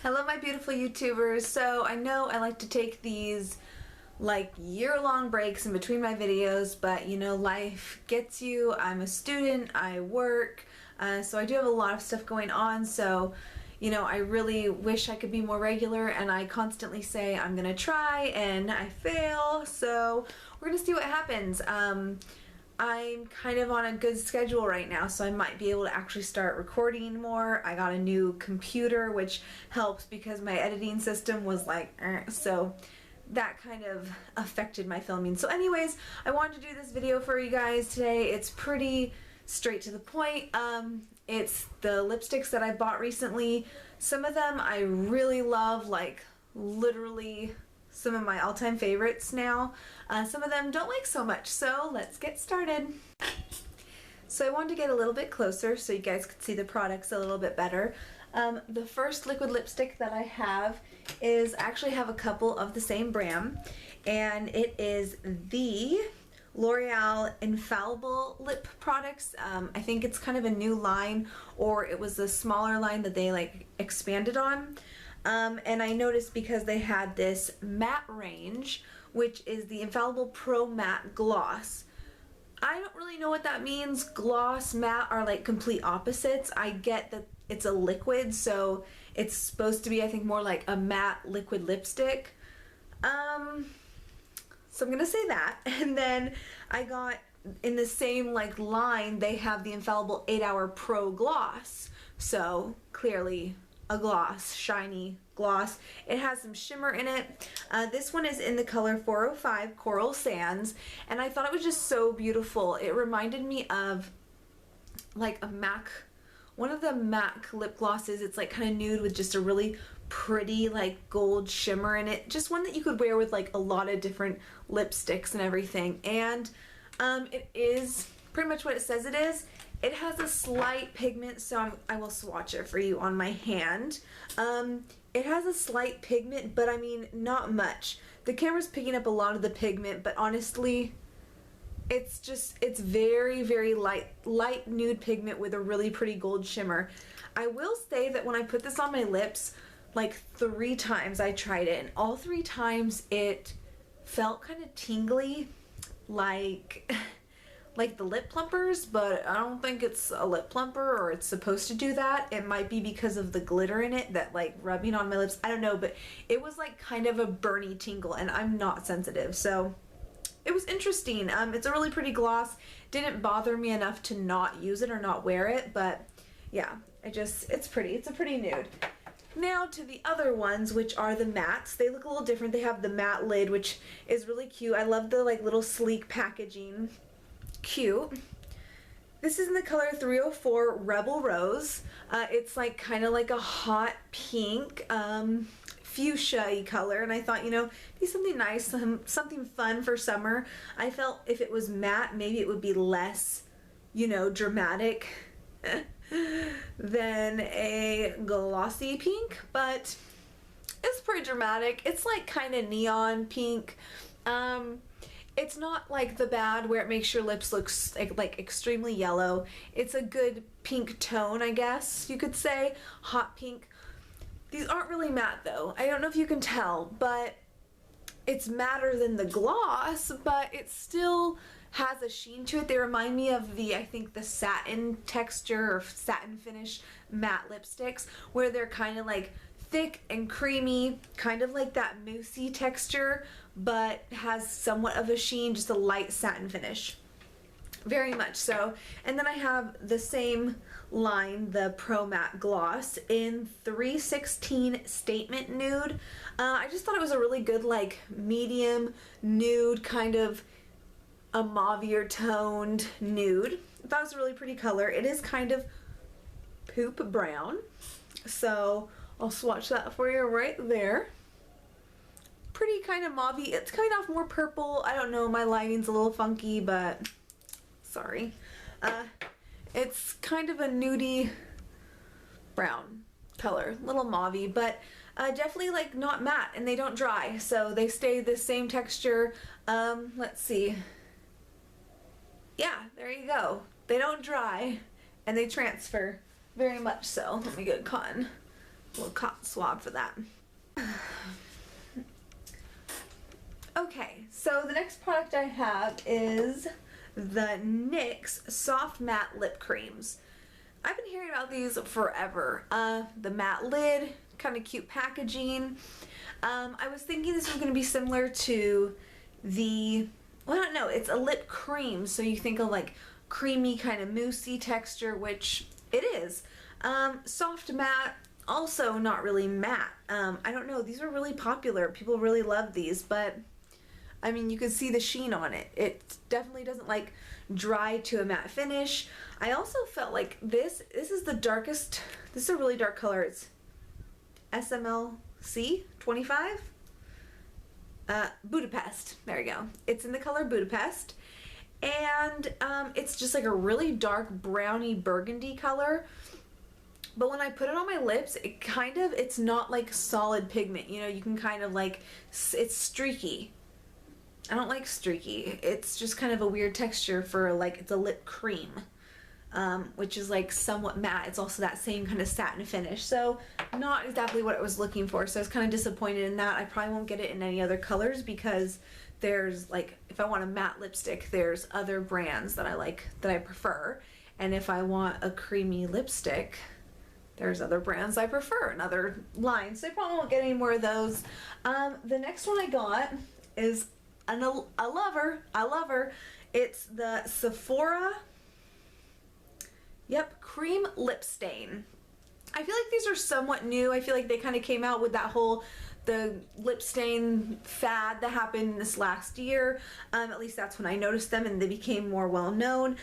Hello my beautiful YouTubers. So I know I like to take these like year-long breaks in between my videos, but you know, life gets you. I'm a student, I work, so I do have a lot of stuff going on, so you know, I really wish I could be more regular, and I constantly say I'm gonna try and I fail, so we're gonna see what happens. I'm kind of on a good schedule right now, so I might be able to actually start recording more. I got a new computer, which helps because my editing system was like, so that kind of affected my filming. So anyways, I wanted to do this video for you guys today. It's pretty straight to the point. It's the lipsticks that I bought recently. Some of them I really love, like literally some of my all-time favorites now. Some of them don't like so much, so let's get started. So I wanted to get a little bit closer so you guys could see the products a little bit better. The first liquid lipstick that I have is, I actually have a couple of the same brand, and it is the L'Oreal Infallible Lip Products. I think it's kind of a new line, or it was a smaller line that they like expanded on. And I noticed because they had this matte range, which is the Infallible Pro Matte Gloss. I don't really know what that means. Gloss, matte are like complete opposites. I get that it's a liquid, so it's supposed to be, I think, more like a matte liquid lipstick. So I'm gonna say that. And then I got, in the same like line, they have the Infallible 8-Hour Pro Gloss. So clearly a gloss, shiny gloss. It has some shimmer in it. This one is in the color 405 Coral Sands, and I thought it was just so beautiful. It reminded me of like a MAC, one of the MAC lip glosses. It's like kind of nude with just a really pretty like gold shimmer in it. Just one that you could wear with like a lot of different lipsticks and everything. And it is pretty much what it says it is. It has a slight pigment, so I will swatch it for you on my hand. It has a slight pigment, but I mean, not much. The camera's picking up a lot of the pigment, but honestly, it's very, very light nude pigment with a really pretty gold shimmer. I will say that when I put this on my lips, like 3 times I tried it, and all 3 times it felt kind of tingly, like the lip plumpers, but I don't think it's a lip plumper or it's supposed to do that. It might be because of the glitter in it that like rubbing on my lips, I don't know, but it was like kind of a burny tingle, and I'm not sensitive, so it was interesting. It's a really pretty gloss. Didn't bother me enough to not use it or not wear it, but yeah, it's pretty. It's a pretty nude. Now to the other ones, which are the mattes. They look a little different. They have the matte lid, which is really cute. I love the like little sleek packaging. Cute. This is in the color 304 Rebel Rose. It's like kind of like a hot pink, fuchsia-y color, and I thought, you know, be something nice, something fun for summer. I felt if it was matte, maybe it would be less, you know, dramatic than a glossy pink, but it's pretty dramatic. It's like kind of neon pink. It's not like the bad where it makes your lips look like extremely yellow. It's a good pink tone, I guess you could say. Hot pink. These aren't really matte though. I don't know if you can tell, but it's matter than the gloss, but it still has a sheen to it. They remind me of the, I think, the satin texture or satin finish matte lipsticks, where they're kind of like thick and creamy, kind of like that moussey texture, but has somewhat of a sheen, just a light satin finish. Very much so. And then I have the same line, the Pro Matte Gloss, in 316 Statement Nude. I just thought it was a really good like medium nude, kind of a mauvier toned nude. I thought it was a really pretty color. It is kind of poop brown, so I'll swatch that for you right there. Pretty kind of mauvey. It's coming off more purple. I don't know, my lighting's a little funky, but sorry. It's kind of a nudie brown color, little mauvey, but definitely like not matte, and they don't dry, so they stay the same texture. Let's see. Yeah, there you go. They don't dry and they transfer very much so. Let me get a little cotton swab for that. Okay, so the next product I have is the NYX Soft Matte Lip Creams. I've been hearing about these forever. The matte lid, kind of cute packaging. I was thinking this was going to be similar to the, well, I don't know, it's a lip cream, so you think of like creamy kind of moussey texture, which it is. Soft matte, also not really matte. I don't know, these were really popular. People really love these, but I mean, you can see the sheen on it. It definitely doesn't like dry to a matte finish. I also felt like this is the darkest, this is a really dark color. It's SMLC 25. Budapest, there you go. It's in the color Budapest. And it's just like a really dark browny burgundy color. But when I put it on my lips, it's not like solid pigment. You know, you can kind of like, it's streaky. I don't like streaky. It's just kind of a weird texture for like, it's a lip cream, which is like somewhat matte. It's also that same kind of satin finish. So not exactly what I was looking for. So I was kind of disappointed in that. I probably won't get it in any other colors because there's like, if I want a matte lipstick, there's other brands that I like, that I prefer. And if I want a creamy lipstick, there's other brands I prefer and other lines. So I probably won't get any more of those. The next one I got is I love her. It's the Sephora, cream lip stain. I feel like these are somewhat new. I feel like they kind of came out with that whole, the lip stain fad that happened this last year. At least that's when I noticed them and they became more well known.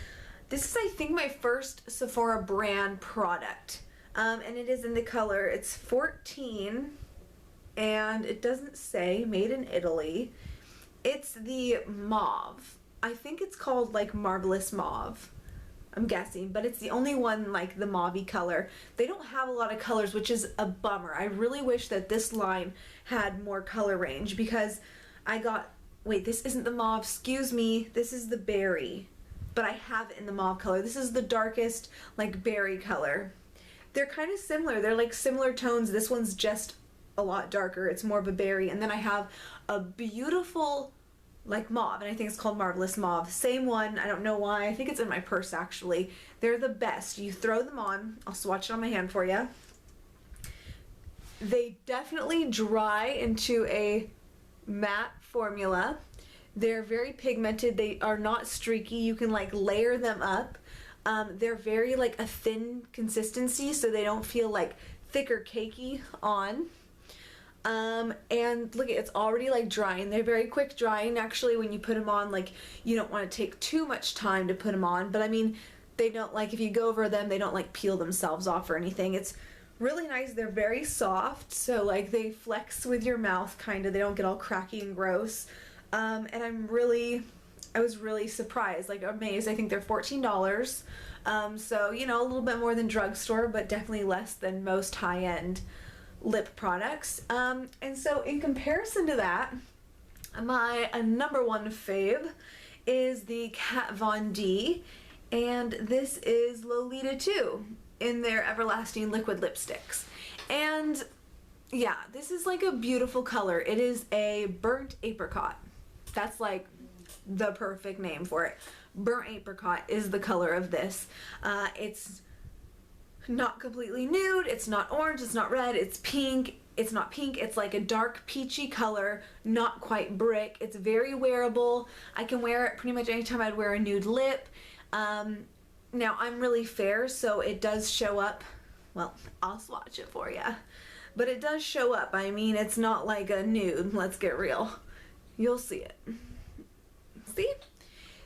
This is, I think, my first Sephora brand product. And it is in the color, it's 14, and it doesn't say made in Italy. It's the mauve. I think it's called like Marvelous Mauve, I'm guessing, but it's the only one like the mauve-y color. They don't have a lot of colors, which is a bummer. I really wish that this line had more color range because I got, wait, this isn't the mauve, excuse me, this is the berry, but I have it in the mauve color. This is the darkest like berry color. They're kind of similar. They're like similar tones. This one's just a lot darker. It's more of a berry. And then I have a beautiful like mauve, and I think it's called Marvelous Mauve. Same one. I don't know why. I think it's in my purse actually. They're the best. You throw them on. I'll swatch it on my hand for you. They definitely dry into a matte formula. They're very pigmented. They are not streaky. You can like layer them up. They're very like a thin consistency, so they don't feel like thick or cakey on. And look, it's already like drying. They're very quick drying. Actually, when you put them on, like, you don't want to take too much time to put them on, but I mean, they don't like, if you go over them, they don't like peel themselves off or anything. It's really nice. They're very soft, so like they flex with your mouth kind of. They don't get all cracky and gross. And I was really surprised, like amazed. I think they're $14. So, you know, a little bit more than drugstore, but definitely less than most high-end lip products. And so in comparison to that, my number one fave is the Kat Von D, and this is Lolita 2 in their Everlasting Liquid Lipsticks. And yeah, this is like a beautiful color. It is a burnt apricot. That's like the perfect name for it. Burnt apricot is the color of this. It's not completely nude, it's not orange, it's not red, it's pink. It's not pink, it's like a dark peachy color, not quite brick. It's very wearable. I can wear it pretty much anytime I'd wear a nude lip. Now I'm really fair, so it does show up. Well, I'll swatch it for you. But it does show up. I mean, it's not like a nude, let's get real. You'll see it. See?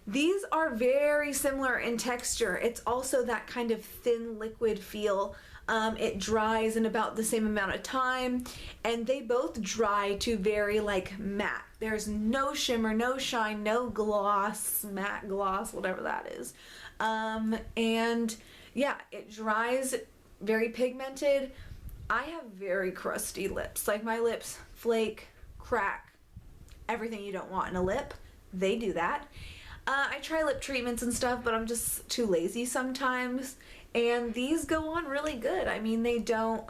These are very similar in texture. It's also that kind of thin liquid feel. It dries in about the same amount of time, and they both dry to very like matte. There's no shimmer, no shine, no gloss, matte gloss, whatever that is. And yeah, it dries very pigmented. I have very crusty lips. Like my lips flake, crack, everything you don't want in a lip. They do that. I try lip treatments and stuff, but I'm just too lazy sometimes. And these go on really good. I mean, they don't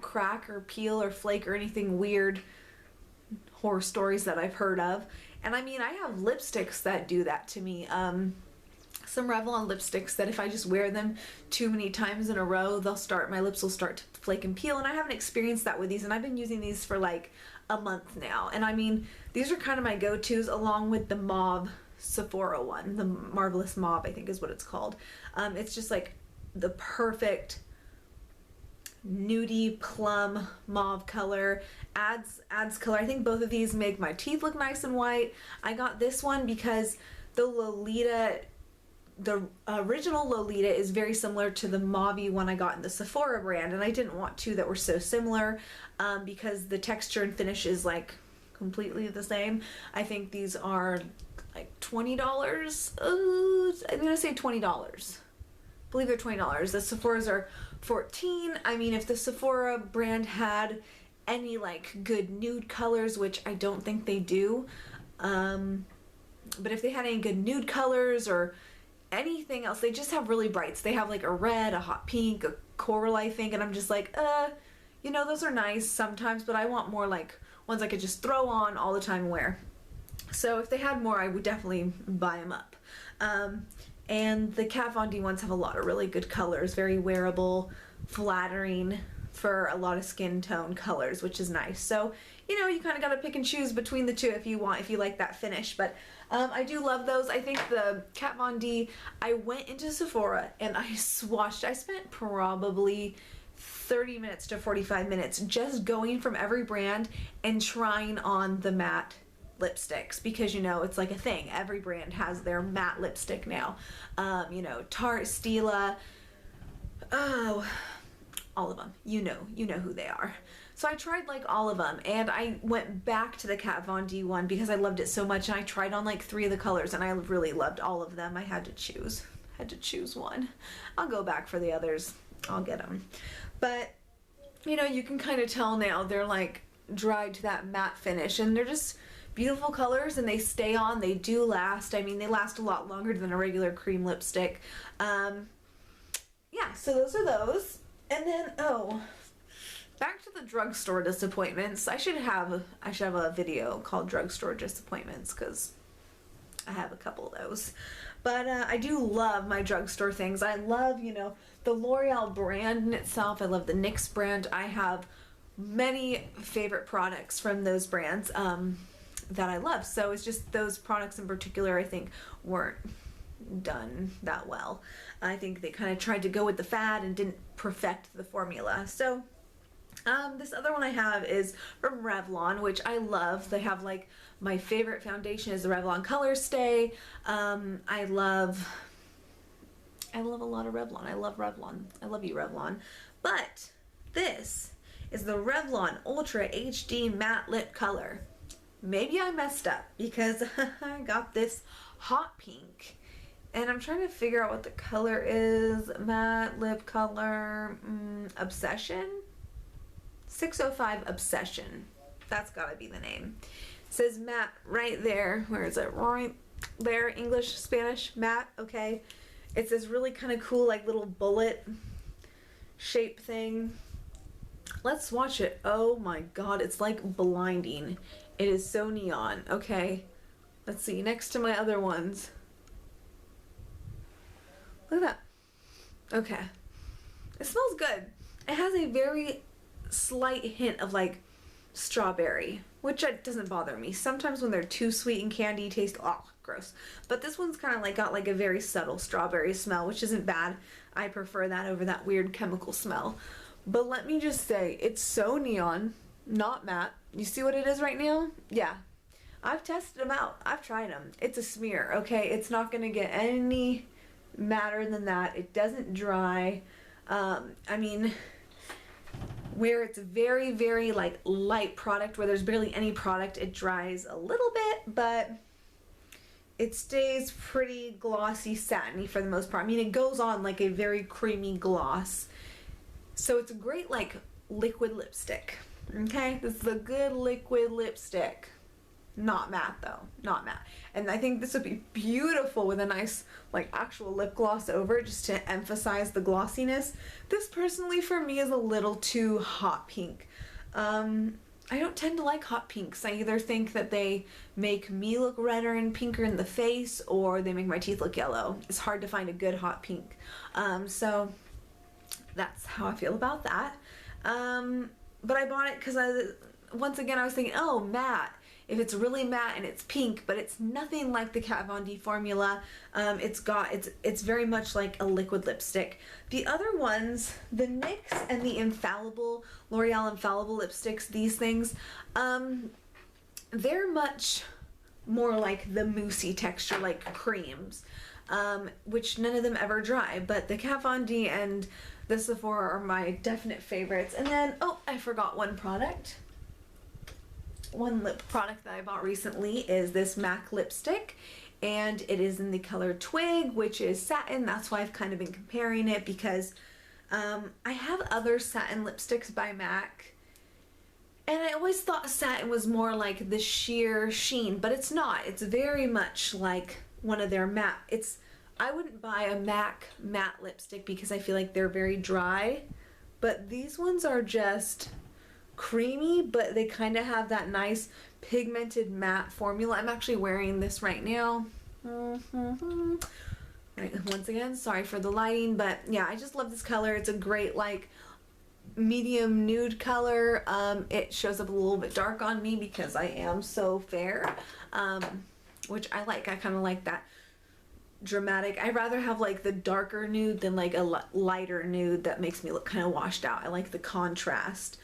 crack or peel or flake or anything weird horror stories that I've heard of. And I mean, I have lipsticks that do that to me. Some Revlon lipsticks that if I just wear them too many times in a row, my lips will start to flake and peel. And I haven't experienced that with these, and I've been using these for like a month now. And I mean, these are kind of my go-tos, along with the mauve Sephora one, the Marvelous Mauve, I think is what it's called. It's just like the perfect nudie plum mauve color, adds color. I think both of these make my teeth look nice and white. I got this one because the original Lolita is very similar to the mauve one I got in the Sephora brand, and I didn't want two that were so similar because the texture and finish is like completely the same. I think these are like $20. I'm gonna say $20. I believe they're $20. The Sephora's are $14. I mean, if the Sephora brand had any like good nude colors, which I don't think they do, but if they had any good nude colors or anything else, they just have really brights. They have like a red, a hot pink, a coral, I think, and I'm just like, you know, those are nice sometimes, but I want more like ones I could just throw on all the time and wear. So if they had more, I would definitely buy them up. And the Kat Von D ones have a lot of really good colors, very wearable, flattering for a lot of skin tone colors, which is nice. So, you know, you kind of got to pick and choose between the two if you like that finish. But I do love those. I think the Kat Von D, I went into Sephora and I swatched. I spent probably 30 minutes to 45 minutes just going from every brand and trying on the matte lipsticks, because you know it's like a thing. Every brand has their matte lipstick now. You know, Tarte, Stila, all of them. You know who they are. So I tried like all of them, and I went back to the Kat Von D one because I loved it so much, and I tried on like 3 of the colors, and I really loved all of them. I had to choose one. I'll go back for the others. I'll get them. But you know, you can kind of tell now they're like dried to that matte finish, and they're just beautiful colors, and they stay on. They do last. I mean, they last a lot longer than a regular cream lipstick. Yeah, so those are those. And then, back to the drugstore disappointments. I should have a video called Drugstore Disappointments, because I have a couple of those. But I do love my drugstore things. I love, you know, the L'Oreal brand in itself. I love the NYX brand. I have many favorite products from those brands that I love. So it's just those products in particular I think weren't done that well. I think they kind of tried to go with the fad and didn't perfect the formula. So this other one I have is from Revlon, which I love. They have like my favorite foundation is the Revlon Color Stay. I love a lot of Revlon. I love Revlon. I love you, Revlon. But this is the Revlon Ultra HD Matte Lip Color. Maybe I messed up because I got this hot pink, and I'm trying to figure out what the color is. Matte lip color, Obsession? 605 Obsession. That's gotta be the name. It says matte right there. Where is it? Right there. English, Spanish, matte. Okay. It's this really kind of cool like little bullet shape thing. Let's swatch it. Oh my god, it's like blinding. It is so neon. Okay, let's see. Next to my other ones. Look at that. Okay. It smells good. It has a very slight hint of like strawberry, which doesn't bother me. Sometimes when they're too sweet and candy taste, oh, gross. But this one's kind of like got like a very subtle strawberry smell, which isn't bad. I prefer that over that weird chemical smell. But let me just say, it's so neon, not matte. You see what it is right now? Yeah. I've tested them out. I've tried them. It's a smear, okay? It's not going to get any matter than that. It doesn't dry. I mean, where it's very, very like light product, where there's barely any product, it dries a little bit, but it stays pretty glossy, satiny for the most part. I mean, it goes on like a very creamy gloss. So it's a great like liquid lipstick. Okay, this is a good liquid lipstick. Not matte though, not matte. And I think this would be beautiful with a nice like actual lip gloss over, just to emphasize the glossiness. This personally for me is a little too hot pink. I don't tend to like hot pinks. I either think that they make me look redder and pinker in the face, or they make my teeth look yellow. It's hard to find a good hot pink. So that's how I feel about that. But I bought it because once again I was thinking, oh, matte. If it's really matte and it's pink, but it's nothing like the Kat Von D formula. It's very much like a liquid lipstick. The other ones, the NYX and the Infallible, L'Oreal Infallible lipsticks, these things, they're much more like the moussey texture, like creams, which none of them ever dry. But the Kat Von D and the Sephora are my definite favorites. And then, oh, I forgot one product. One lip product that I bought recently is this MAC lipstick, and it is in the color Twig, which is satin. That's why I've kind of been comparing it, because I have other satin lipsticks by MAC, and I always thought satin was more like the sheer sheen, but it's not. It's very much like one of their matte. I wouldn't buy a MAC matte lipstick because I feel like they're very dry, but these ones are just creamy, but they kind of have that nice pigmented matte formula. I'm actually wearing this right now. Right, once again, sorry for the lighting, but yeah, I just love this color. It's a great like medium nude color. It shows up a little bit dark on me because I am so fair, which I like. I kind of like that dramatic. I'd rather have like the darker nude than like a lighter nude that makes me look kind of washed out. I like the contrast.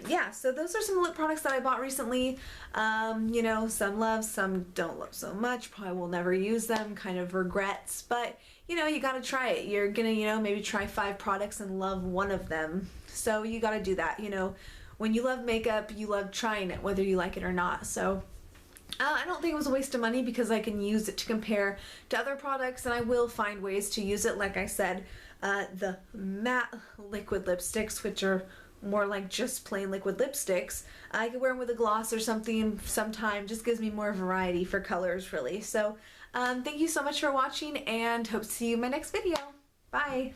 Yeah, so those are some lip products that I bought recently. You know, some love, some don't love so much. Probably will never use them, kind of regrets, but you know, you gotta try it. You're gonna, you know, maybe try 5 products and love one of them. So you gotta do that. You know, when you love makeup, you love trying it, whether you like it or not. So I don't think it was a waste of money because I can use it to compare to other products, and I will find ways to use it. Like I said, the matte liquid lipsticks, which are more like just plain liquid lipsticks, I could wear them with a gloss or something sometime. Just gives me more variety for colors, really. So thank you so much for watching, and hope to see you in my next video. Bye!